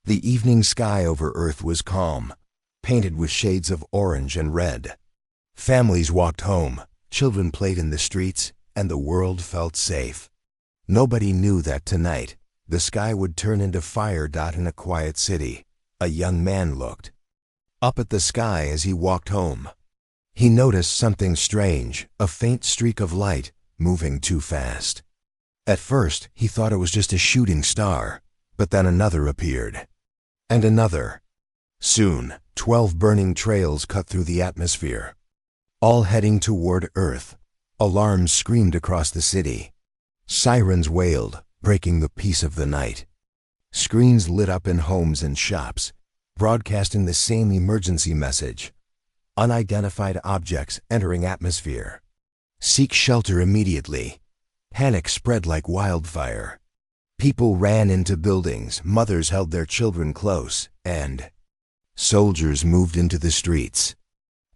The evening sky over Earth was calm, painted with shades of orange and red. Families walked home, children played in the streets, and the world felt safe. Nobody knew that tonight, the sky would turn into fire. In a quiet city, a young man looked up at the sky as he walked home. He noticed something strange, a faint streak of light, moving too fast. At first, he thought it was just a shooting star, but then another appeared. And another. Soon, 12 burning trails cut through the atmosphere, all heading toward Earth. Alarms screamed across the city. Sirens wailed, breaking the peace of the night. Screens lit up in homes and shops, broadcasting the same emergency message. Unidentified objects entering atmosphere. Seek shelter immediately. Panic spread like wildfire. People ran into buildings, mothers held their children close, and soldiers moved into the streets.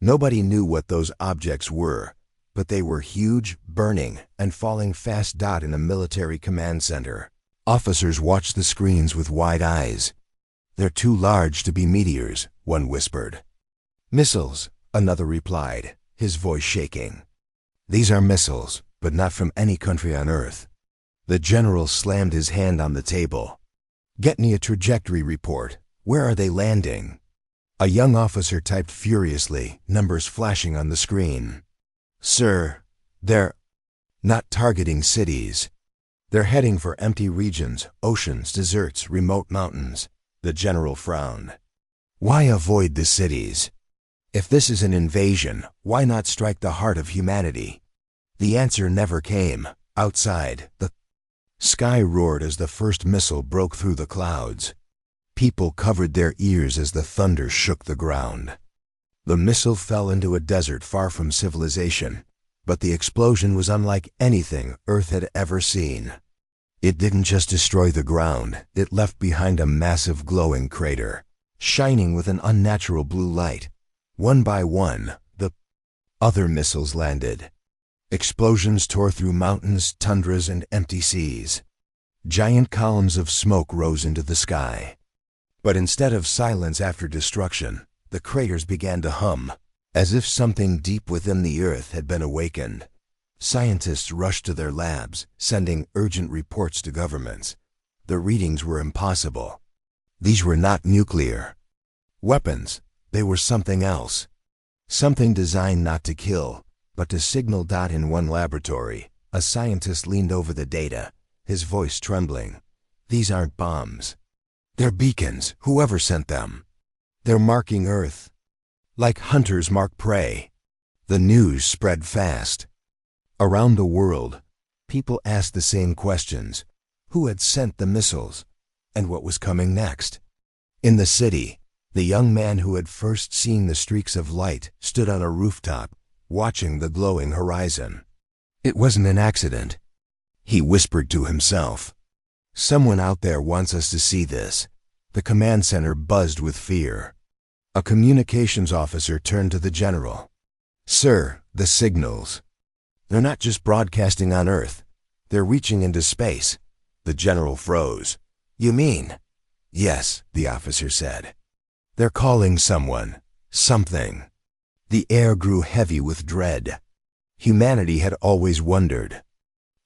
Nobody knew what those objects were, but they were huge, burning, and falling fast. In a military command center, officers watched the screens with wide eyes. "They're too large to be meteors," one whispered. "Missiles," another replied, his voice shaking. "These are missiles, but not from any country on Earth." The general slammed his hand on the table. "Get me a trajectory report. Where are they landing?" A young officer typed furiously, numbers flashing on the screen. "Sir, they're not targeting cities. They're heading for empty regions, oceans, deserts, remote mountains." The general frowned. "Why avoid the cities? If this is an invasion, why not strike the heart of humanity?" The answer never came. Outside, the sky roared as the first missile broke through the clouds. People covered their ears as the thunder shook the ground. The missile fell into a desert far from civilization, but the explosion was unlike anything Earth had ever seen. It didn't just destroy the ground, it left behind a massive glowing crater, shining with an unnatural blue light. One by one, the other missiles landed. Explosions tore through mountains, tundras, and empty seas. Giant columns of smoke rose into the sky. But instead of silence after destruction, the craters began to hum, as if something deep within the Earth had been awakened. Scientists rushed to their labs, sending urgent reports to governments. The readings were impossible. These were not nuclear weapons. They were something else. Something designed not to kill, but to signal. In one laboratory, a scientist leaned over the data, his voice trembling. "These aren't bombs. They're beacons, whoever sent them. They're marking Earth, like hunters mark prey." The news spread fast. Around the world, people asked the same questions. Who had sent the missiles? And what was coming next? In the city, the young man who had first seen the streaks of light stood on a rooftop, watching the glowing horizon. "It wasn't an accident," he whispered to himself. "Someone out there wants us to see this." The command center buzzed with fear. A communications officer turned to the general. "Sir, the signals. They're not just broadcasting on Earth. They're reaching into space." The general froze. "You mean?" "Yes," the officer said. "They're calling someone, something." The air grew heavy with dread. Humanity had always wondered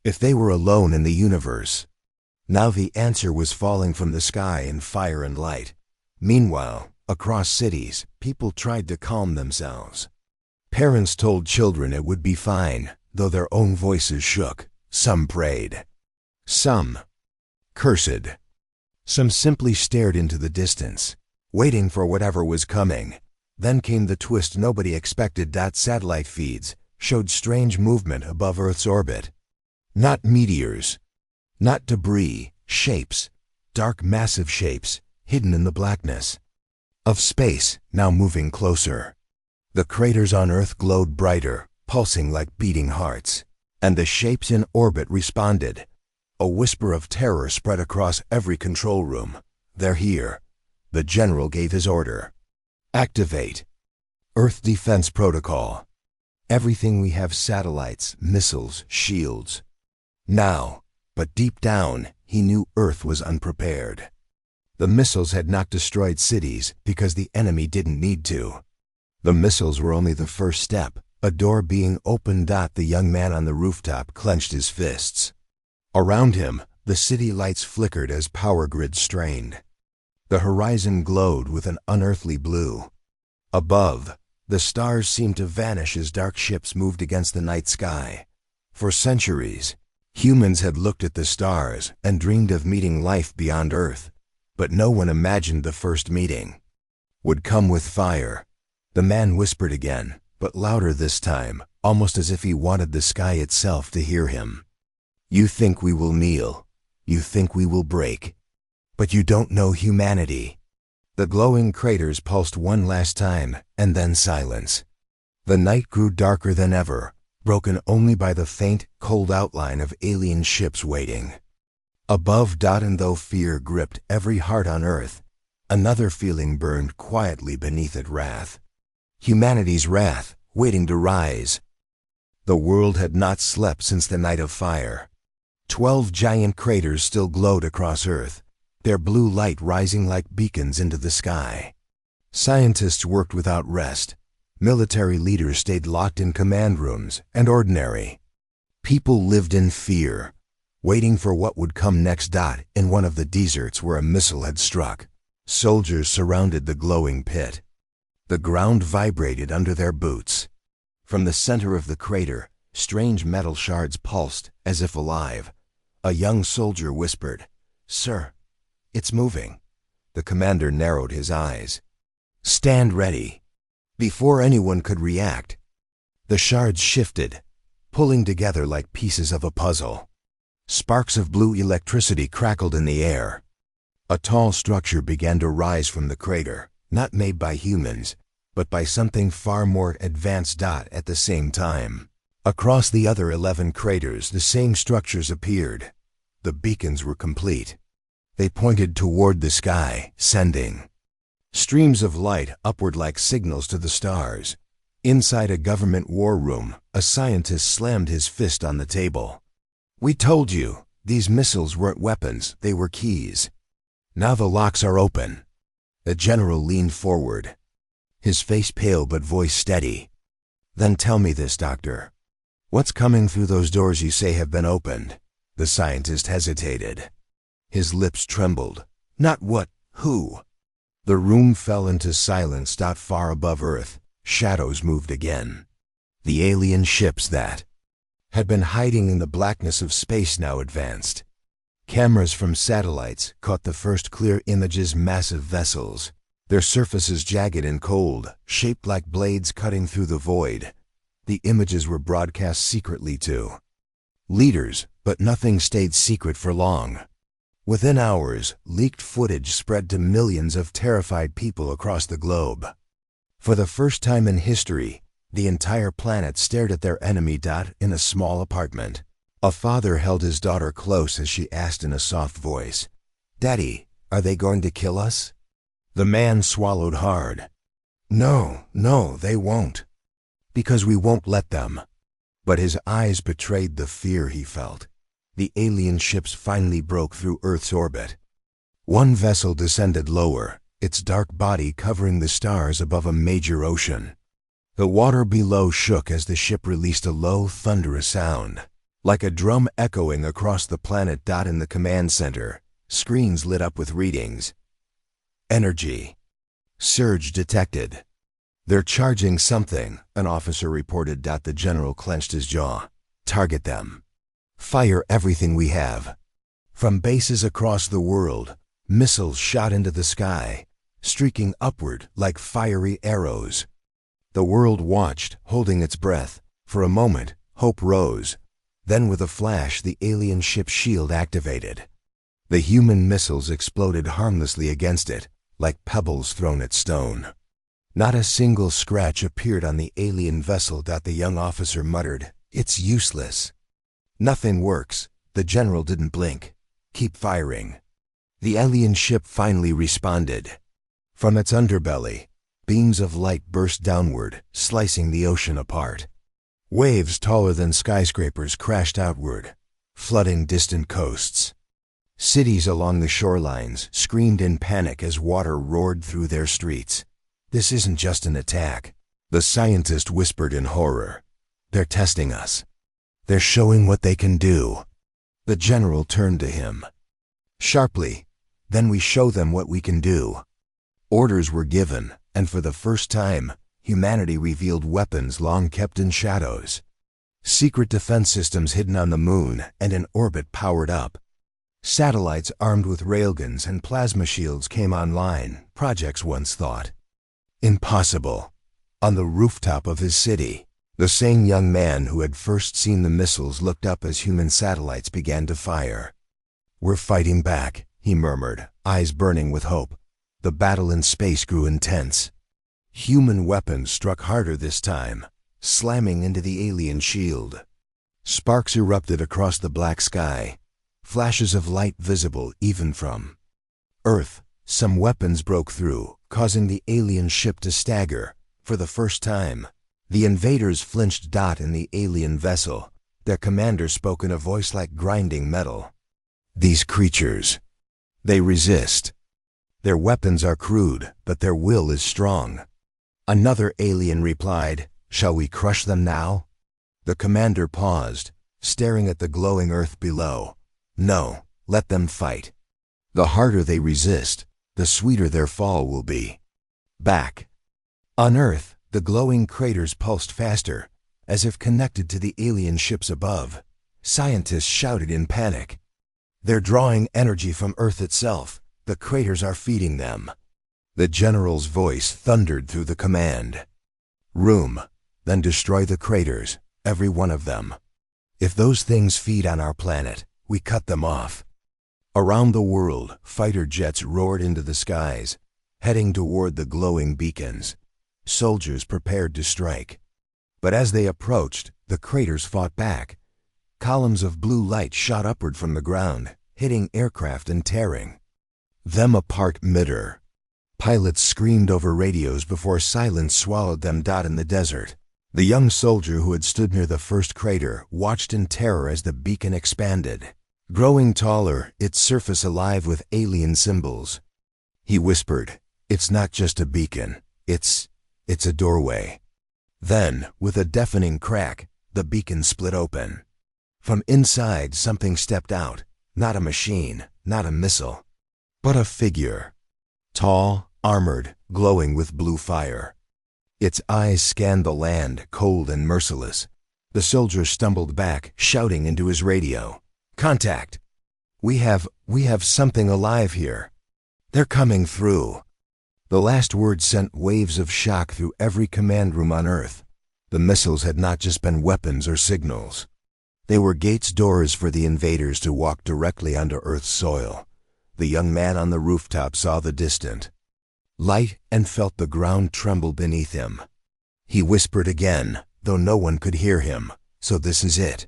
if they were alone in the universe. Now the answer was falling from the sky in fire and light. Meanwhile, across cities, people tried to calm themselves. Parents told children it would be fine, though their own voices shook. Some prayed. Some cursed. Some simply stared into the distance, waiting for whatever was coming. Then came the twist nobody expected. Satellite feeds showed strange movement above Earth's orbit. Not meteors, not debris, shapes, dark massive shapes, hidden in the blackness of space, now moving closer. The craters on Earth glowed brighter, pulsing like beating hearts, and the shapes in orbit responded. A whisper of terror spread across every control room. "They're here." The general gave his order. "Activate Earth Defense Protocol. Everything we have: satellites, missiles, shields." Now, but deep down, he knew Earth was unprepared. The missiles had not destroyed cities because the enemy didn't need to. The missiles were only the first step, a door being opened. The young man on the rooftop clenched his fists. Around him, the city lights flickered as power grids strained. The horizon glowed with an unearthly blue. Above, the stars seemed to vanish as dark ships moved against the night sky. For centuries, humans had looked at the stars and dreamed of meeting life beyond Earth, but no one imagined the first meeting would come with fire. The man whispered again, but louder this time, almost as if he wanted the sky itself to hear him. You think we will kneel. You think we will break. But you don't know humanity. The glowing craters pulsed one last time, and then silence. The night grew darker than ever, broken only by the faint, cold outline of alien ships waiting. Above, and though fear gripped every heart on Earth, another feeling burned quietly beneath it: wrath. Humanity's wrath, waiting to rise. The world had not slept since the night of fire. 12 giant craters still glowed across Earth, their blue light rising like beacons into the sky. Scientists worked without rest. Military leaders stayed locked in command rooms, and ordinary people lived in fear, waiting for what would come next. In one of the deserts where a missile had struck, soldiers surrounded the glowing pit. The ground vibrated under their boots. From the center of the crater, strange metal shards pulsed, as if alive. A young soldier whispered, "Sir, it's moving." The commander narrowed his eyes. "Stand ready." Before anyone could react, the shards shifted, pulling together like pieces of a puzzle. Sparks of blue electricity crackled in the air. A tall structure began to rise from the crater, not made by humans, but by something far more advanced. At the same time, across the other 11 craters, the same structures appeared. The beacons were complete. They pointed toward the sky, sending streams of light upward like signals to the stars. Inside a government war room, a scientist slammed his fist on the table. "We told you, these missiles weren't weapons, they were keys. Now the locks are open." The general leaned forward, his face pale but voice steady. "Then tell me this, Doctor. What's coming through those doors you say have been opened?" The scientist hesitated. His lips trembled. "Not what, who?" The room fell into silence. Far above Earth, shadows moved again. The alien ships that had been hiding in the blackness of space now advanced. Cameras from satellites caught the first clear images: massive vessels, their surfaces jagged and cold, shaped like blades cutting through the void. The images were broadcast secretly to leaders, but nothing stayed secret for long. Within hours, leaked footage spread to millions of terrified people across the globe. For the first time in history, the entire planet stared at their enemy. In a small apartment, a father held his daughter close as she asked in a soft voice, "Daddy, are they going to kill us?" The man swallowed hard. No, they won't. Because we won't let them." But his eyes betrayed the fear he felt. The alien ships finally broke through Earth's orbit. One vessel descended lower, its dark body covering the stars above a major ocean. The water below shook as the ship released a low, thunderous sound, like a drum echoing across the planet. In the command center, screens lit up with readings. "Energy surge detected. They're charging something," an officer reported. The general clenched his jaw. "Target them. Fire everything we have." From bases across the world, missiles shot into the sky, streaking upward like fiery arrows. The world watched, holding its breath. For a moment, hope rose. Then with a flash, the alien ship's shield activated. The human missiles exploded harmlessly against it, like pebbles thrown at stone. Not a single scratch appeared on the alien vessel. The young officer muttered, "It's useless." "Nothing works." The general didn't blink. "Keep firing." The alien ship finally responded. From its underbelly, beams of light burst downward, slicing the ocean apart. Waves taller than skyscrapers crashed outward, flooding distant coasts. Cities along the shorelines screamed in panic as water roared through their streets. This isn't just an attack. The scientist whispered in horror. They're testing us. They're showing what they can do. The general turned to him sharply. Then we show them what we can do. Orders were given, and for the first time, humanity revealed weapons long kept in shadows. Secret defense systems hidden on the moon and in orbit powered up. Satellites armed with railguns and plasma shields came online, projects once thought impossible. On the rooftop of his city, the same young man who had first seen the missiles looked up as human satellites began to fire. "We're fighting back," he murmured, eyes burning with hope. The battle in space grew intense. Human weapons struck harder this time, slamming into the alien shield. Sparks erupted across the black sky, flashes of light visible even from Earth. Some weapons broke through, causing the alien ship to stagger. For the first time, the invaders flinched. In the alien vessel, their commander spoke in a voice like grinding metal. "These creatures, they resist. Their weapons are crude, but their will is strong." Another alien replied, "Shall we crush them now?" The commander paused, staring at the glowing Earth below. "No, let them fight. The harder they resist, the sweeter their fall will be." Back on Earth, the glowing craters pulsed faster, as if connected to the alien ships above. Scientists shouted in panic. "They're drawing energy from Earth itself. The craters are feeding them." The general's voice thundered through the command room. "Then destroy the craters, every one of them. If those things feed on our planet, we cut them off." Around the world, fighter jets roared into the skies, heading toward the glowing beacons. Soldiers prepared to strike. But as they approached, the craters fought back. Columns of blue light shot upward from the ground, hitting aircraft and tearing them apart midair. Pilots screamed over radios before silence swallowed them. In the desert, the young soldier who had stood near the first crater watched in terror as the beacon expanded, growing taller, its surface alive with alien symbols. He whispered, "It's not just a beacon, it's a doorway." Then, with a deafening crack, the beacon split open. From inside, something stepped out, not a machine, not a missile, but a figure. Tall, armored, glowing with blue fire. Its eyes scanned the land, cold and merciless. The soldier stumbled back, shouting into his radio, "Contact! We have something alive here. They're coming through." The last word sent waves of shock through every command room on Earth. The missiles had not just been weapons or signals. They were gates, doors for the invaders to walk directly onto Earth's soil. The young man on the rooftop saw the distant light and felt the ground tremble beneath him. He whispered again, though no one could hear him, "So this is it.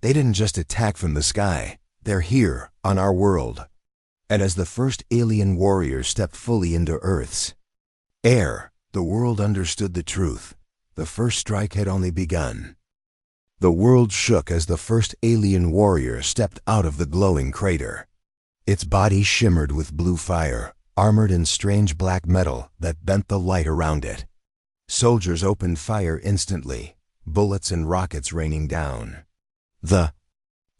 They didn't just attack from the sky. They're here, on our world." And as the first alien warrior stepped fully into Earth's air, the world understood the truth. The first strike had only begun. The world shook as the first alien warrior stepped out of the glowing crater. Its body shimmered with blue fire, armored in strange black metal that bent the light around it. Soldiers opened fire instantly, bullets and rockets raining down. The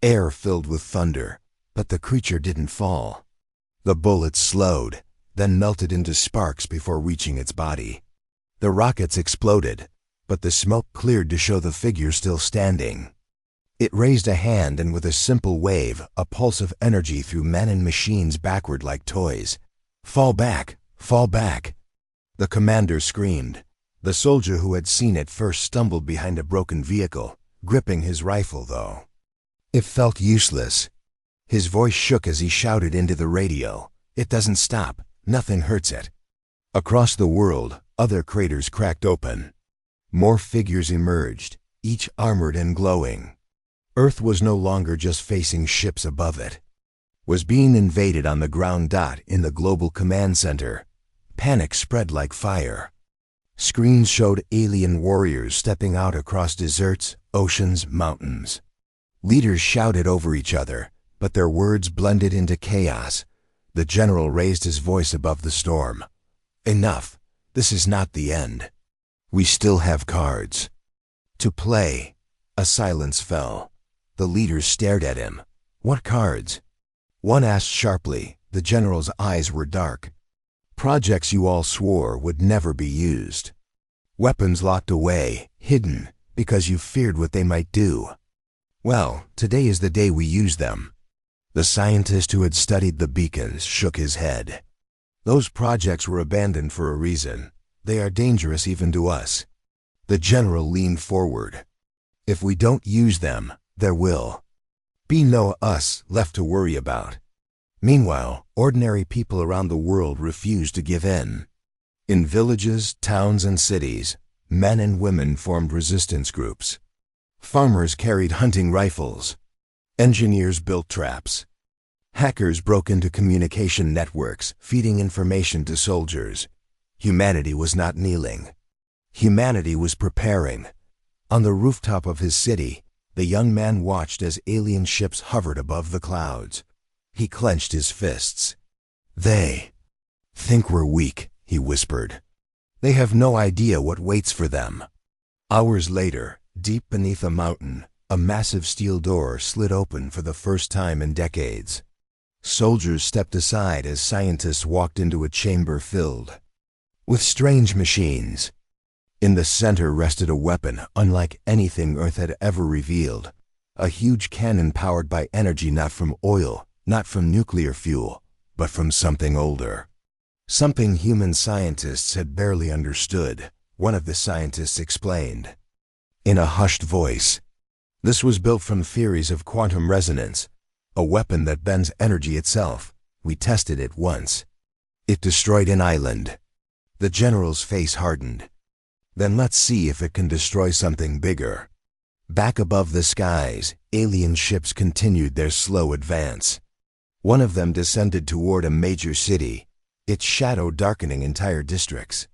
air filled with thunder, but the creature didn't fall. The bullets slowed, then melted into sparks before reaching its body. The rockets exploded, but the smoke cleared to show the figure still standing. It raised a hand, and with a simple wave, a pulse of energy threw men and machines backward like toys. "Fall back! Fall back!" The commander screamed. The soldier who had seen it first stumbled behind a broken vehicle, gripping his rifle though it felt useless. His voice shook as he shouted into the radio, "It doesn't stop. Nothing hurts it." Across the world, other craters cracked open. More figures emerged, each armored and glowing. Earth was no longer just facing ships above it. Was being invaded on the ground. In the global command center, panic spread like fire. Screens showed alien warriors stepping out across deserts, oceans, mountains. Leaders shouted over each other, but their words blended into chaos. The general raised his voice above the storm. "Enough. This is not the end. We still have cards to play." A silence fell. The leaders stared at him. "What cards?" One asked sharply. The general's eyes were dark. "Projects you all swore would never be used. Weapons locked away, hidden, because you feared what they might do. Well, today is the day we use them." The scientist who had studied the beacons shook his head. "Those projects were abandoned for a reason. They are dangerous even to us." The general leaned forward. "If we don't use them, there will be no us left to worry about." Meanwhile, ordinary people around the world refused to give in. In villages, towns, and cities, men and women formed resistance groups. Farmers carried hunting rifles. Engineers built traps. Hackers broke into communication networks, feeding information to soldiers. Humanity was not kneeling. Humanity was preparing. On the rooftop of his city, the young man watched as alien ships hovered above the clouds. He clenched his fists. "They think we're weak," he whispered. "They have no idea what waits for them." Hours later, deep beneath a mountain, a massive steel door slid open for the first time in decades. Soldiers stepped aside as scientists walked into a chamber filled with strange machines. In the center rested a weapon unlike anything Earth had ever revealed. A huge cannon powered by energy not from oil, not from nuclear fuel, but from something older. Something human scientists had barely understood, one of the scientists explained. In a hushed voice, "This was built from theories of quantum resonance, a weapon that bends energy itself. We tested it once. It destroyed an island." The general's face hardened. "Then let's see if it can destroy something bigger." Back above the skies, alien ships continued their slow advance. One of them descended toward a major city, its shadow darkening entire districts.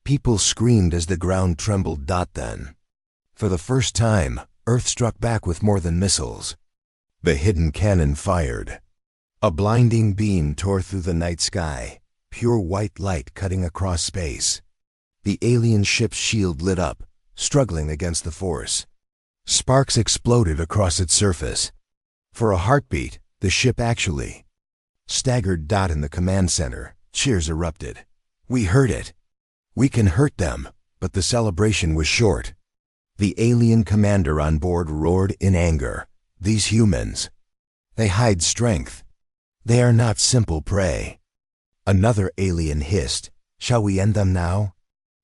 People screamed as the ground trembled. Then, for the first time, Earth struck back with more than missiles. The hidden cannon fired. A blinding beam tore through the night sky, pure white light cutting across space. The alien ship's shield lit up, struggling against the force. Sparks exploded across its surface. For a heartbeat, the ship actually staggered. In the command center, cheers erupted. "We heard it. We can hurt them." But the celebration was short. The alien commander on board roared in anger. "These humans, they hide strength. They are not simple prey." Another alien hissed, "Shall we end them now?"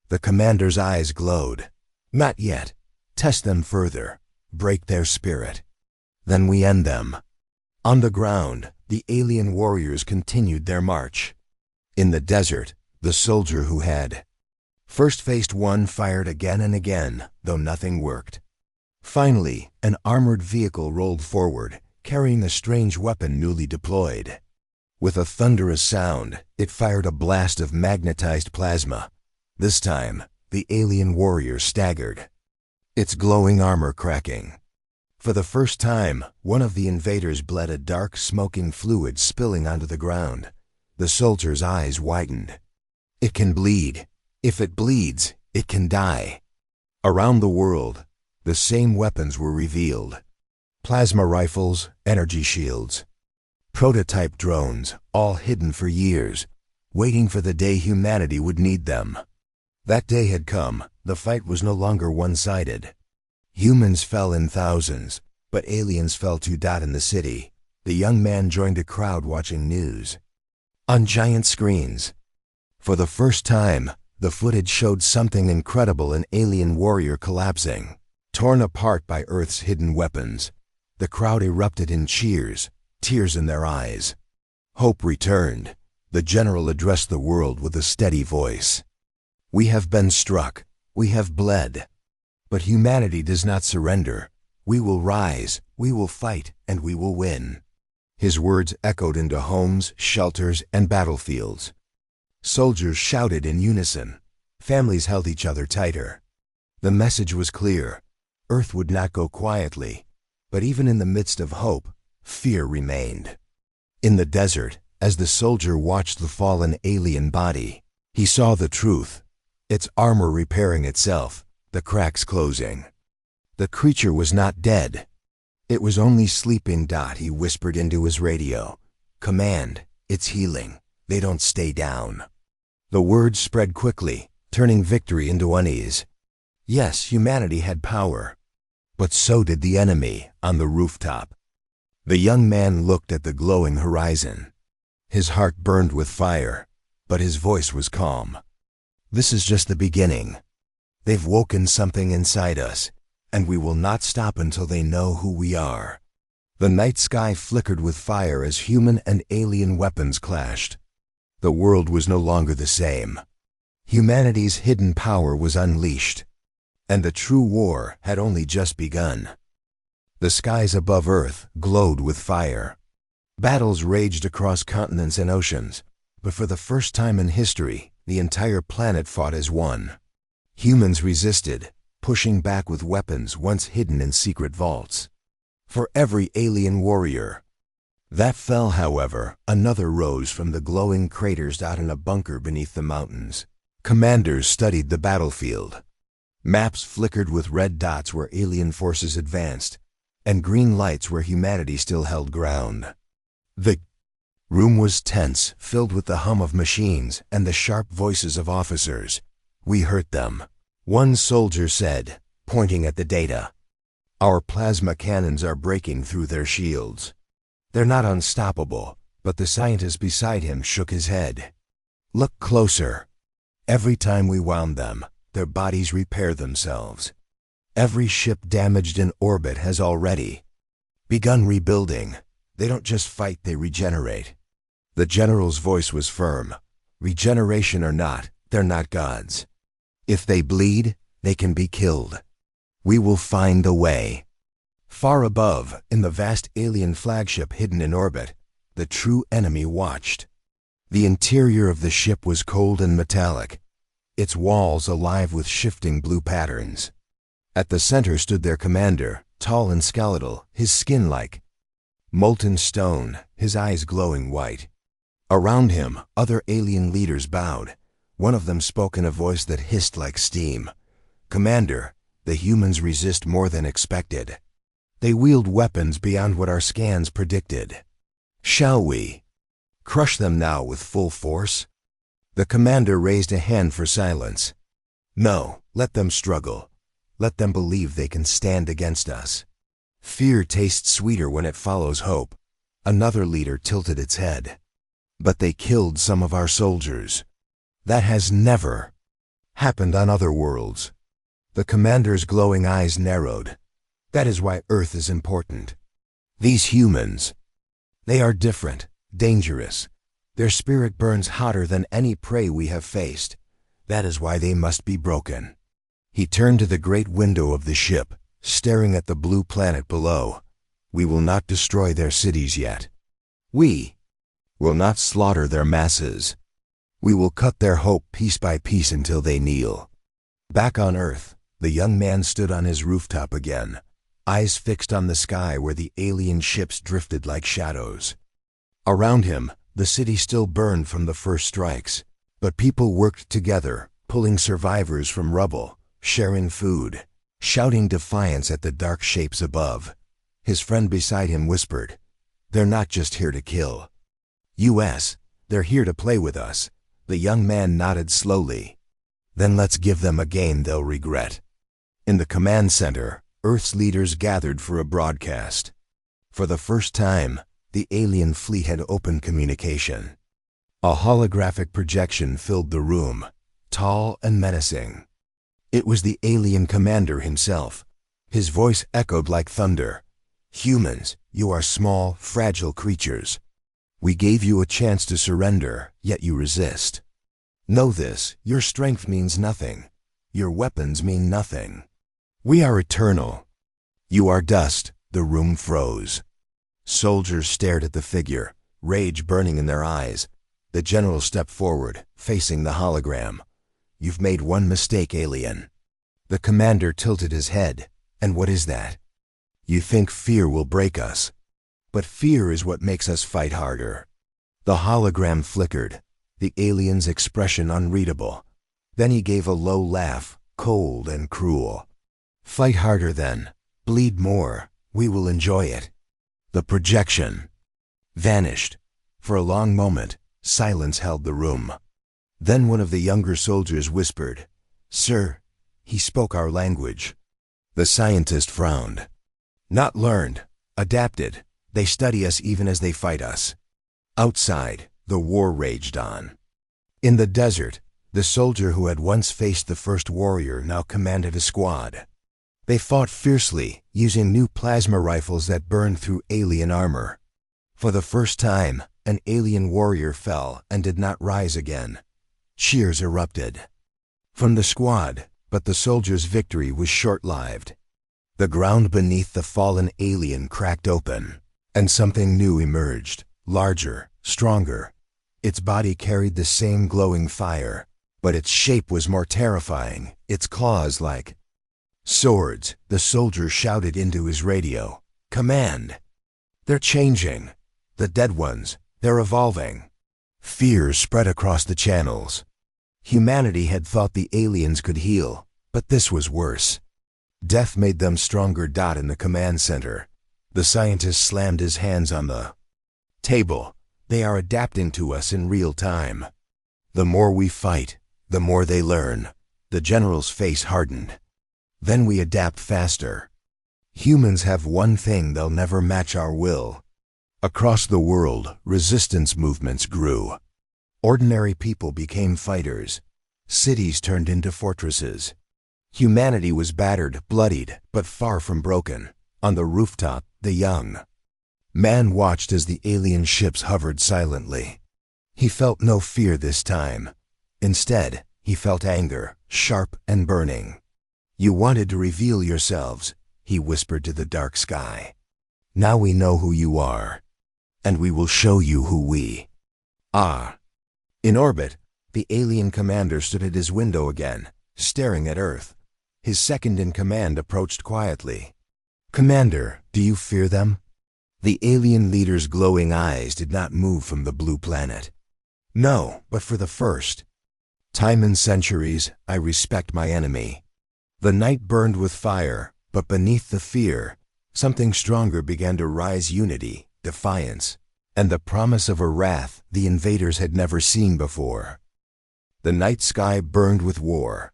The commander's eyes glowed. "Not yet. Test them further. Break their spirit. Then we end them." On the ground, the alien warriors continued their march. In the desert, the soldier who had first faced one fired again and again, though nothing worked. Finally, an armored vehicle rolled forward, carrying a strange weapon newly deployed. With a thunderous sound, it fired a blast of magnetized plasma. This time, the alien warrior staggered, its glowing armor cracking. For the first time, one of the invaders bled a dark, smoking fluid spilling onto the ground. The soldier's eyes widened. "It can bleed. If it bleeds, it can die." Around the world, the same weapons were revealed. Plasma rifles, energy shields, prototype drones, all hidden for years, waiting for the day humanity would need them. That day had come. The fight was no longer one-sided. Humans fell in thousands, but aliens fell too. In the city, the young man joined a crowd watching news. On giant screens, for the first time, the footage showed something incredible: an alien warrior collapsing, torn apart by Earth's hidden weapons. The crowd erupted in cheers, tears in their eyes. Hope returned. The general addressed the world with a steady voice. "We have been struck. We have bled. But humanity does not surrender. We will rise, we will fight, and we will win." His words echoed into homes, shelters, and battlefields. Soldiers shouted in unison. Families held each other tighter. The message was clear. Earth would not go quietly. But even in the midst of hope, Fear remained. In the desert, as the soldier watched the fallen alien body, he saw the truth. Its armor repairing itself, the cracks closing. The creature was not dead. It was only sleeping. He whispered into his radio. Command, it's healing. They don't stay down. The words spread quickly, turning victory into unease. Yes, humanity had power, but so did the enemy on the rooftop. The young man looked at the glowing horizon. His heart burned with fire, but his voice was calm. This is just the beginning. They've woken something inside us, and we will not stop until they know who we are. The night sky flickered with fire as human and alien weapons clashed. The world was no longer the same. Humanity's hidden power was unleashed, and the true war had only just begun. The skies above Earth glowed with fire. Battles raged across continents and oceans, but for the first time in history, the entire planet fought as one. Humans resisted, pushing back with weapons once hidden in secret vaults. For every alien warrior that fell, however, another rose from the glowing craters out in a bunker beneath the mountains. Commanders studied the battlefield. Maps flickered with red dots where alien forces advanced, and green lights where humanity still held ground. The room was tense, filled with the hum of machines and the sharp voices of officers. We hurt them, one soldier said, pointing at the data. Our plasma cannons are breaking through their shields. They're not unstoppable, but the scientist beside him shook his head. Look closer. Every time we wound them, their bodies repair themselves. Every ship damaged in orbit has already begun rebuilding. They don't just fight, they regenerate. The general's voice was firm. Regeneration or not, they're not gods. If they bleed, they can be killed. We will find a way. Far above, in the vast alien flagship hidden in orbit, the true enemy watched. The interior of the ship was cold and metallic, its walls alive with shifting blue patterns. At the center stood their commander, tall and skeletal, his skin like molten stone, his eyes glowing white. Around him, other alien leaders bowed. One of them spoke in a voice that hissed like steam. Commander, the humans resist more than expected. They wield weapons beyond what our scans predicted. Shall we crush them now with full force? The commander raised a hand for silence. No, let them struggle. Let them believe they can stand against us. Fear tastes sweeter when it follows hope. Another leader tilted its head. But they killed some of our soldiers. That has never happened on other worlds. The commander's glowing eyes narrowed. That is why Earth is important. These humans, they are different, dangerous. Their spirit burns hotter than any prey we have faced. That is why they must be broken. He turned to the great window of the ship, staring at the blue planet below. We will not destroy their cities yet. We will not slaughter their masses. We will cut their hope piece by piece until they kneel. Back on Earth, the young man stood on his rooftop again, eyes fixed on the sky where the alien ships drifted like shadows. Around him, the city still burned from the first strikes, but people worked together, pulling survivors from rubble, sharing food, shouting defiance at the dark shapes above. His friend beside him whispered, "They're not just here to kill. U.S., they're here to play with us." The young man nodded slowly. Then let's give them a game they'll regret. In the command center, Earth's leaders gathered for a broadcast. For the first time, the alien fleet had open communication. A holographic projection filled the room, tall and menacing. It was the alien commander himself. His voice echoed like thunder. "Humans, you are small, fragile creatures. We gave you a chance to surrender, yet you resist. Know this, your strength means nothing. Your weapons mean nothing. We are eternal. You are dust." The room froze. Soldiers stared at the figure, rage burning in their eyes. The general stepped forward, facing the hologram. "You've made one mistake, alien." The commander tilted his head. "And what is that?" "You think fear will break us. But fear is what makes us fight harder. The hologram flickered, the alien's expression unreadable. Then he gave a low laugh, cold and cruel. Fight harder then. Bleed more. We will enjoy it. The projection vanished. For a long moment, silence held the room. Then one of the younger soldiers whispered, "Sir, he spoke our language." The scientist frowned. "Not learned, adapted. They study us even as they fight us." Outside, the war raged on. In the desert, the soldier who had once faced the first warrior now commanded a squad. They fought fiercely, using new plasma rifles that burned through alien armor. For the first time, an alien warrior fell and did not rise again. Cheers erupted from the squad, but the soldier's victory was short-lived. The ground beneath the fallen alien cracked open, and something new emerged, larger, stronger. Its body carried the same glowing fire, but its shape was more terrifying, its claws like swords. The soldier shouted into his radio, "Command! They're changing. The dead ones, they're evolving." Fear spread across the channels. Humanity had thought the aliens could heal, but this was worse. Death made them stronger. In the command center, the scientist slammed his hands on the table. "They are adapting to us in real time. The more we fight, the more they learn." The general's face hardened. "Then we adapt faster. Humans have one thing they'll never match: our will." Across the world, resistance movements grew. Ordinary people became fighters. Cities turned into fortresses. Humanity was battered, bloodied, but far from broken. On the rooftop, the young man watched as the alien ships hovered silently. He felt no fear this time. Instead, he felt anger, sharp and burning. "You wanted to reveal yourselves," he whispered to the dark sky. "Now we know who you are, and we will show you who we are." In orbit, the alien commander stood at his window again, staring at Earth. His second-in-command approached quietly. "Commander, do you fear them?" The alien leader's glowing eyes did not move from the blue planet. "No, but for the first time in centuries, I respect my enemy." The night burned with fire, but beneath the fear, something stronger began to rise: unity, defiance, and the promise of a wrath the invaders had never seen before. The night sky burned with war.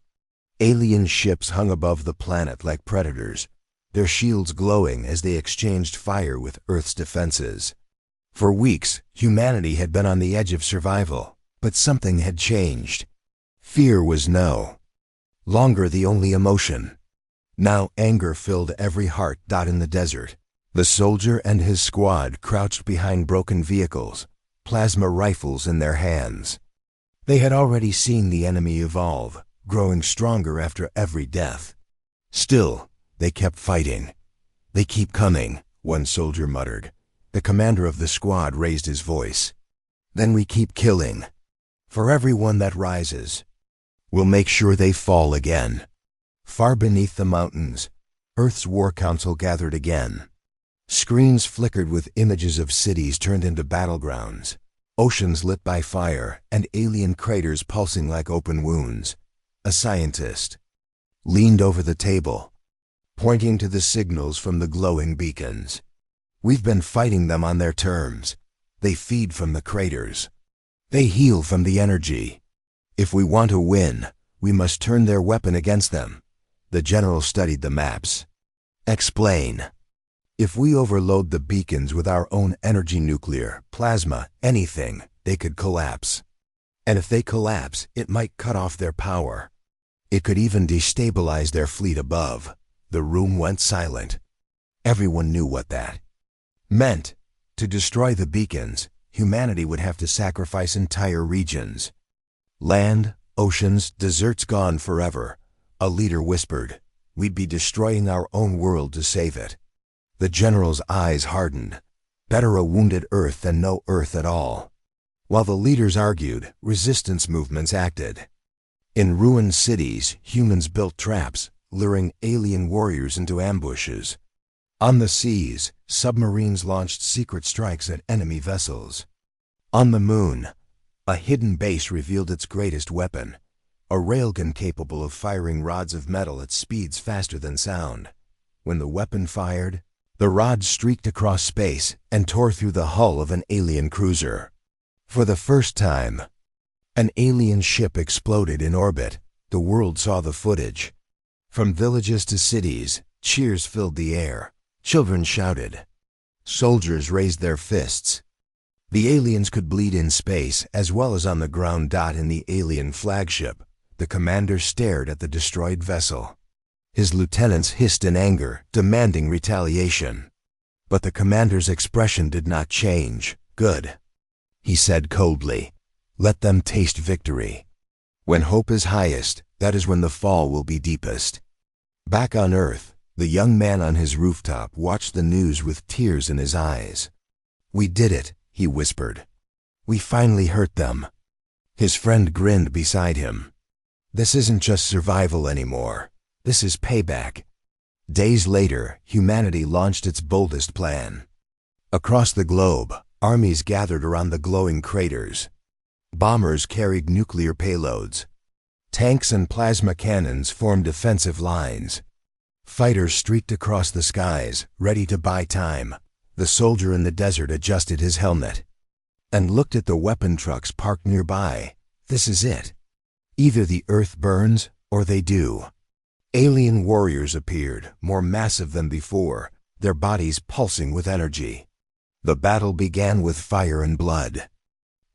Alien ships hung above the planet like predators, their shields glowing as they exchanged fire with Earth's defenses. For weeks, humanity had been on the edge of survival, but something had changed. Fear was no longer the only emotion. Now anger filled every heart. In the desert, the soldier and his squad crouched behind broken vehicles, plasma rifles in their hands. They had already seen the enemy evolve, growing stronger after every death. Still, they kept fighting. "They keep coming," one soldier muttered. The commander of the squad raised his voice. "Then we keep killing. For everyone that rises, we'll make sure they fall again." Far beneath the mountains, Earth's War Council gathered again. Screens flickered with images of cities turned into battlegrounds, oceans lit by fire, and alien craters pulsing like open wounds. A scientist leaned over the table, pointing to the signals from the glowing beacons. "We've been fighting them on their terms. They feed from the craters. They heal from the energy. If we want to win, we must turn their weapon against them." The general studied the maps. "Explain." "If we overload the beacons with our own energy, nuclear, plasma, anything, they could collapse. And if they collapse, it might cut off their power. It could even destabilize their fleet above." The room went silent. Everyone knew what that meant. To destroy the beacons, humanity would have to sacrifice entire regions. Land, oceans, deserts gone forever. A leader whispered, "We'd be destroying our own world to save it." The general's eyes hardened. Better a wounded Earth than no Earth at all. While the leaders argued, resistance movements acted. In ruined cities, humans built traps, luring alien warriors into ambushes. On the seas, submarines launched secret strikes at enemy vessels. On the moon, a hidden base revealed its greatest weapon, a railgun capable of firing rods of metal at speeds faster than sound. When the weapon fired, the rods streaked across space and tore through the hull of an alien cruiser. For the first time, an alien ship exploded in orbit. The world saw the footage. From villages to cities, cheers filled the air. Children shouted. Soldiers raised their fists. The aliens could bleed in space as well as on the ground. In the alien flagship, the commander stared at the destroyed vessel. His lieutenants hissed in anger, demanding retaliation. But the commander's expression did not change. Good, he said coldly. Let them taste victory. When hope is highest, that is when the fall will be deepest. Back on Earth, the young man on his rooftop watched the news with tears in his eyes. We did it, he whispered. We finally hurt them. His friend grinned beside him. This isn't just survival anymore. This is payback. Days later, humanity launched its boldest plan. Across the globe, armies gathered around the glowing craters. Bombers carried nuclear payloads. Tanks and plasma cannons formed defensive lines. Fighters streaked across the skies, ready to buy time. The soldier in the desert adjusted his helmet and looked at the weapon trucks parked nearby. This is it. Either the Earth burns, or they do. Alien warriors appeared, more massive than before, their bodies pulsing with energy. The battle began with fire and blood.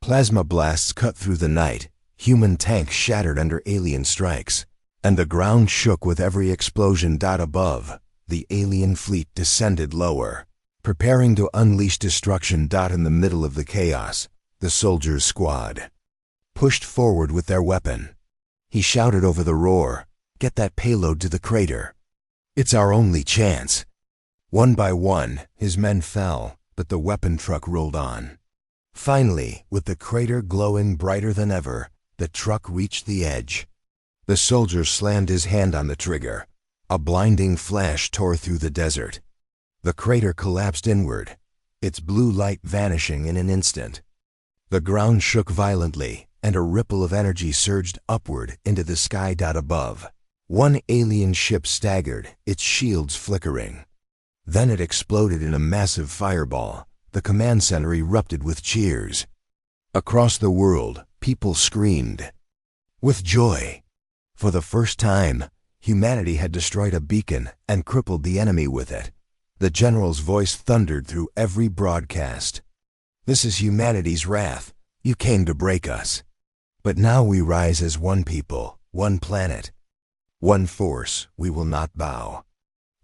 Plasma blasts cut through the night, human tanks shattered under alien strikes, and the ground shook with every explosion. Above, the alien fleet descended lower, preparing to unleash destruction. In the middle of the chaos, the soldier's squad pushed forward with their weapon. He shouted over the roar, "Get that payload to the crater. It's our only chance." One by one, his men fell, but the weapon truck rolled on. Finally, with the crater glowing brighter than ever, the truck reached the edge. The soldier slammed his hand on the trigger. A blinding flash tore through the desert. The crater collapsed inward, its blue light vanishing in an instant. The ground shook violently, and a ripple of energy surged upward into the sky. Above, one alien ship staggered, its shields flickering. Then it exploded in a massive fireball. The command center erupted with cheers. Across the world, people screamed with joy. For the first time, humanity had destroyed a beacon and crippled the enemy with it. The general's voice thundered through every broadcast. This is humanity's wrath. You came to break us. But now we rise as one people, one planet, one force. We will not bow.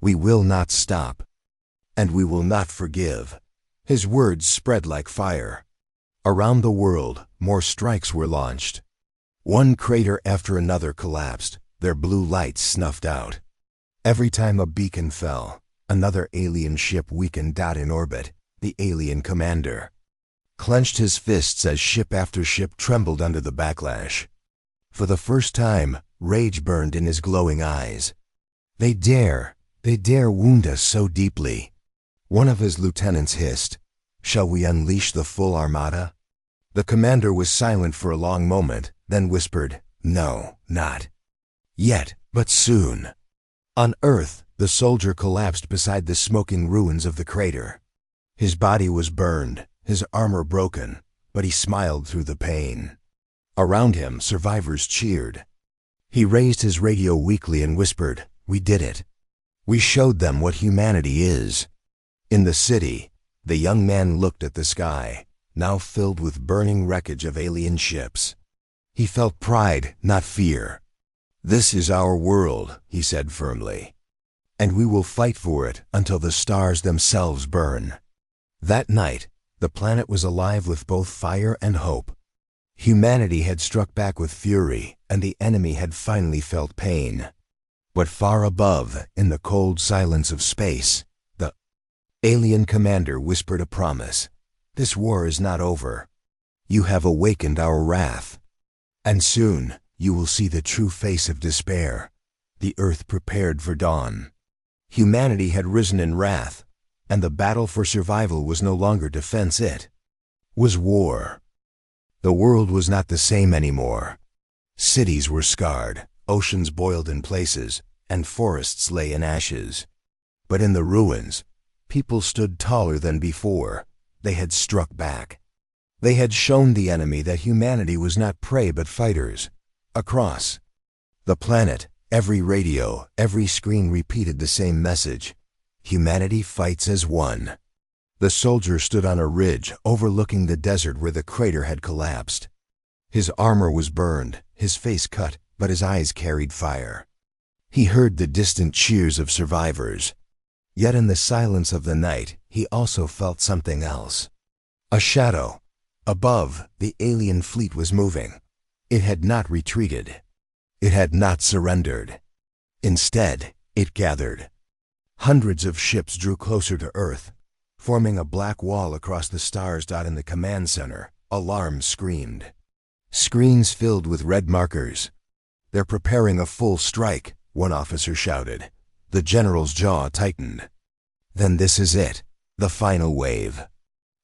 We will not stop. And we will not forgive. His words spread like fire. Around the world, more strikes were launched. One crater after another collapsed, their blue lights snuffed out. Every time a beacon fell, another alien ship weakened. In orbit, the alien commander clenched his fists as ship after ship trembled under the backlash. For the first time, rage burned in his glowing eyes. They dare wound us so deeply. One of his lieutenants hissed, "Shall we unleash the full armada?" The commander was silent for a long moment, then whispered, "No, not yet, but soon." On Earth, the soldier collapsed beside the smoking ruins of the crater. His body was burned, his armor broken, but he smiled through the pain. Around him, survivors cheered. He raised his radio weakly and whispered, "We did it. We showed them what humanity is." In the city, the young man looked at the sky, now filled with burning wreckage of alien ships. He felt pride, not fear. "This is our world," he said firmly, "and we will fight for it until the stars themselves burn." That night, the planet was alive with both fire and hope. Humanity had struck back with fury, and the enemy had finally felt pain. But far above, in the cold silence of space, the alien commander whispered a promise. "This war is not over. You have awakened our wrath. And soon, you will see the true face of despair." The earth prepared for dawn. Humanity had risen in wrath, and the battle for survival was no longer defense, it was war. The world was not the same anymore. Cities were scarred, oceans boiled in places, and forests lay in ashes. But in the ruins, people stood taller than before. They had struck back. They had shown the enemy that humanity was not prey but fighters. Across the planet, every radio, every screen repeated the same message: humanity fights as one. The soldier stood on a ridge overlooking the desert where the crater had collapsed. His armor was burned, his face cut, but his eyes carried fire. He heard the distant cheers of survivors. Yet in the silence of the night, he also felt something else. A shadow. Above, the alien fleet was moving. It had not retreated. It had not surrendered. Instead, it gathered. Hundreds of ships drew closer to Earth, forming a black wall across the stars. In the command center, alarms screamed. Screens filled with red markers. "They're preparing a full strike," one officer shouted. The general's jaw tightened. "Then this is it, the final wave."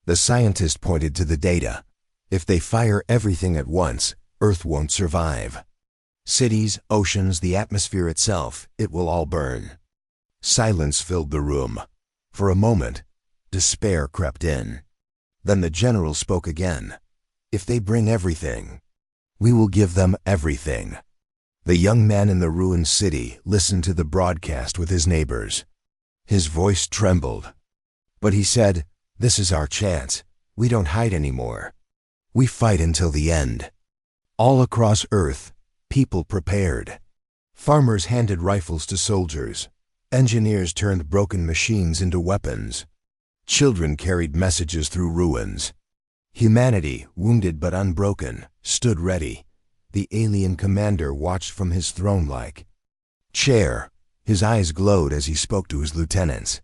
The scientist pointed to the data. "If they fire everything at once, Earth won't survive. Cities, oceans, the atmosphere itself, it will all burn." Silence filled the room. For a moment, despair crept in. Then the general spoke again. "If they bring everything, we will give them everything." The young man in the ruined city listened to the broadcast with his neighbors. His voice trembled. But he said, "This is our chance. We don't hide anymore. We fight until the end." All across Earth, people prepared. Farmers handed rifles to soldiers. Engineers turned broken machines into weapons. Children carried messages through ruins. Humanity, wounded but unbroken, stood ready. The alien commander watched from his throne-like chair. His eyes glowed as he spoke to his lieutenants.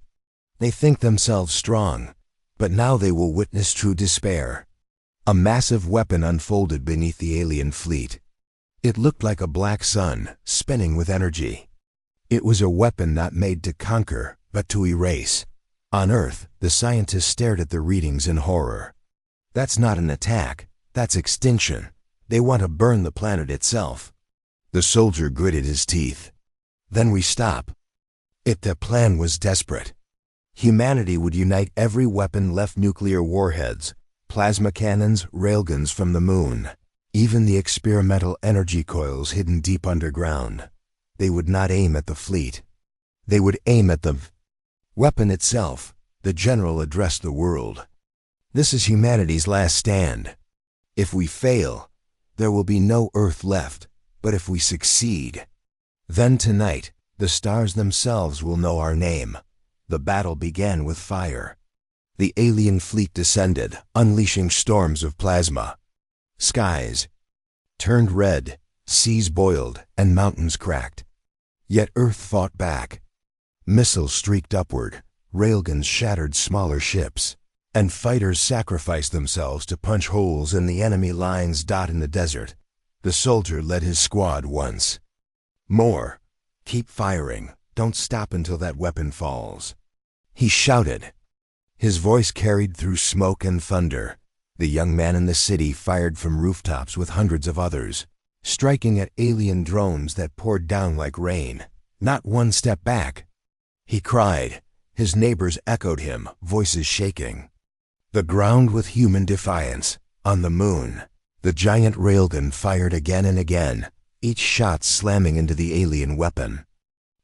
"They think themselves strong, but now they will witness true despair." A massive weapon unfolded beneath the alien fleet. It looked like a black sun, spinning with energy. It was a weapon not made to conquer, but to erase. On Earth, the scientists stared at the readings in horror. "That's not an attack, that's extinction. They want to burn the planet itself." The soldier gritted his teeth. "Then we stop." The plan was desperate. Humanity would unite every weapon left: nuclear warheads, plasma cannons, railguns from the moon, even the experimental energy coils hidden deep underground. They would not aim at the fleet. They would aim at the weapon itself. The general addressed the world. "This is humanity's last stand. If we fail, there will be no Earth left. But if we succeed, then tonight, the stars themselves will know our name." The battle began with fire. The alien fleet descended, unleashing storms of plasma. Skies turned red, seas boiled, and mountains cracked. Yet Earth fought back. Missiles streaked upward, railguns shattered smaller ships, and fighters sacrificed themselves to punch holes in the enemy lines. In the desert, the soldier led his squad once more. "Keep firing. Don't stop until that weapon falls," he shouted. His voice carried through smoke and thunder. The young man in the city fired from rooftops with hundreds of others, striking at alien drones that poured down like rain. "Not one step back," he cried. His neighbors echoed him, voices shaking. The ground with human defiance. On the moon, the giant railgun fired again and again, each shot slamming into the alien weapon.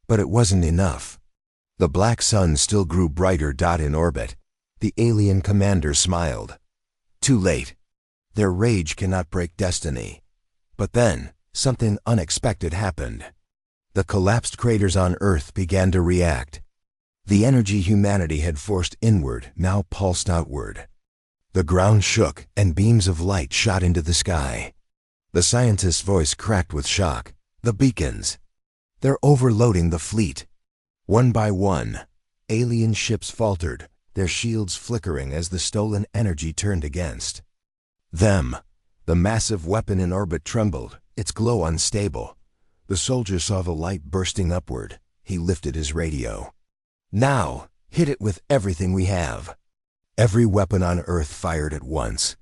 But it wasn't enough. The black sun still grew brighter. In orbit, the alien commander smiled. Too late. Their rage cannot break destiny. But then, something unexpected happened. The collapsed craters on Earth began to react. The energy humanity had forced inward now pulsed outward. The ground shook and beams of light shot into the sky. The scientist's voice cracked with shock. "The beacons! They're overloading the fleet." One by one, alien ships faltered, their shields flickering as the stolen energy turned against them. The massive weapon in orbit trembled, its glow unstable. The soldier saw the light bursting upward. He lifted his radio. "Now," Hit it with everything we have. Every weapon on Earth fired at once.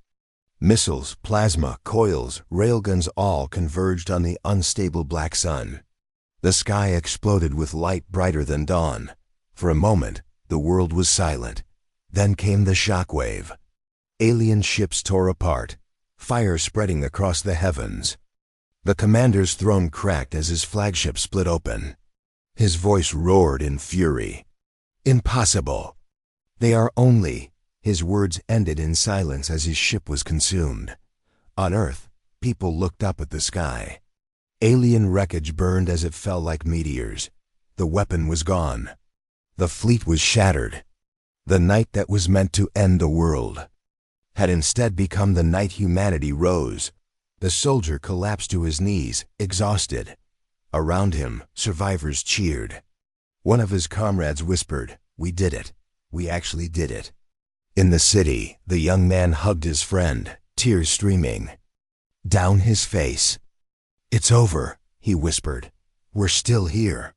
Missiles, plasma, coils, railguns all converged on the unstable black sun. The sky exploded with light brighter than dawn. For a moment, the world was silent. Then came the shockwave. Alien ships tore apart, fire spreading across the heavens. The commander's throne cracked as his flagship split open. His voice roared in fury. Impossible! They are only... His words ended in silence as his ship was consumed. On Earth, people looked up at the sky. Alien wreckage burned as it fell like meteors. The weapon was gone. The fleet was shattered. The night that was meant to end the world had instead become the night humanity rose. The soldier collapsed to his knees, exhausted. Around him, survivors cheered. One of his comrades whispered, "We did it. We actually did it." In the city, the young man hugged his friend, tears streaming down his face. "It's over," he whispered. "We're still here."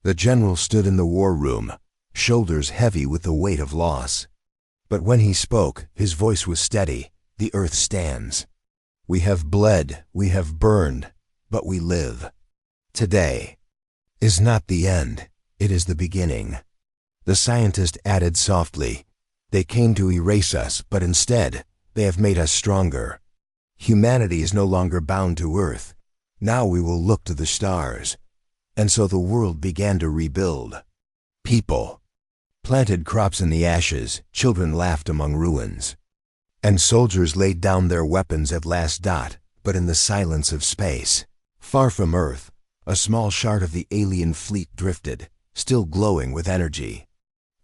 The general stood in the war room, shoulders heavy with the weight of loss. But when he spoke, his voice was steady. "The earth stands. We have bled, we have burned, but we live. Today is not the end, it is the beginning." The scientist added softly, "They came to erase us, but instead, they have made us stronger. Humanity is no longer bound to Earth. Now we will look to the stars." And so the world began to rebuild. People planted crops in the ashes, children laughed among ruins. And soldiers laid down their weapons at last. But in the silence of space, far from Earth, a small shard of the alien fleet drifted, still glowing with energy.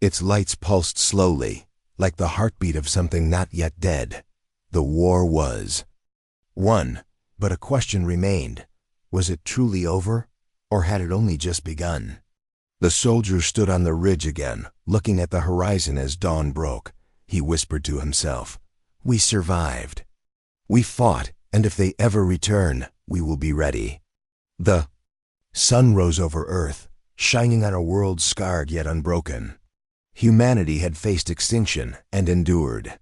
Its lights pulsed slowly, like the heartbeat of something not yet dead. The war was won, but a question remained. Was it truly over, or had it only just begun? The soldier stood on the ridge again, looking at the horizon as dawn broke. He whispered to himself, "We survived. We fought, and if they ever return, we will be ready." The sun rose over Earth, shining on a world scarred yet unbroken. Humanity had faced extinction and endured.